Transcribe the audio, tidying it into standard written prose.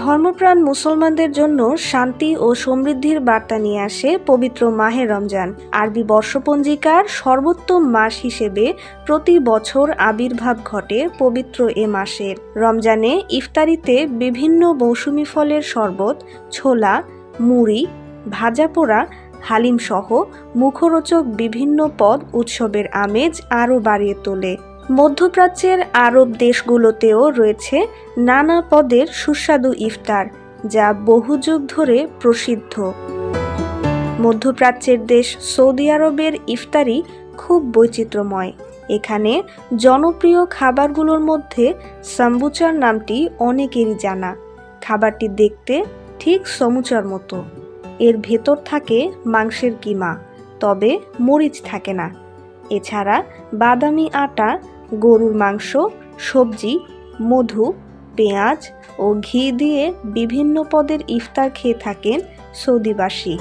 ধর্মপ্রাণ মুসলমানদের জন্য শান্তি ও সমৃদ্ধির বার্তা নিয়ে আসে পবিত্র মাহে রমজান। আরবি বর্ষপঞ্জিকার সর্বোত্তম মাস হিসেবে প্রতি বছর আবির্ভাব ঘটে পবিত্র এ মাসের। রমজানে ইফতারিতে বিভিন্ন মৌসুমি ফলের শরবত, ছোলা, মুড়ি, ভাজা পোড়া, হালিম সহ মুখরোচক বিভিন্ন পদ উৎসবের আমেজ আরও বাড়িয়ে তোলে। মধ্যপ্রাচ্যের আরব দেশগুলোতেও রয়েছে নানা পদের সুস্বাদু ইফতার, যা বহু যুগ ধরে প্রসিদ্ধ। মধ্যপ্রাচ্যের দেশ সৌদি আরবের ইফতারি খুব বৈচিত্র্যময়। এখানে জনপ্রিয় খাবারগুলোর মধ্যে সাম্বুচার নামটি অনেকেরই জানা। খাবারটি দেখতে ঠিক সমুচার মতো। এর ভেতর থাকে মাংসের কিমা, তবে মরিচ থাকে না। এছাড়া বাদামি আটা, গরুর মাংস, সবজি, মধু, পেঁয়াজ ও ঘি দিয়ে বিভিন্ন পদের ইফতার খেয়ে থাকেন সৌদিবাসী।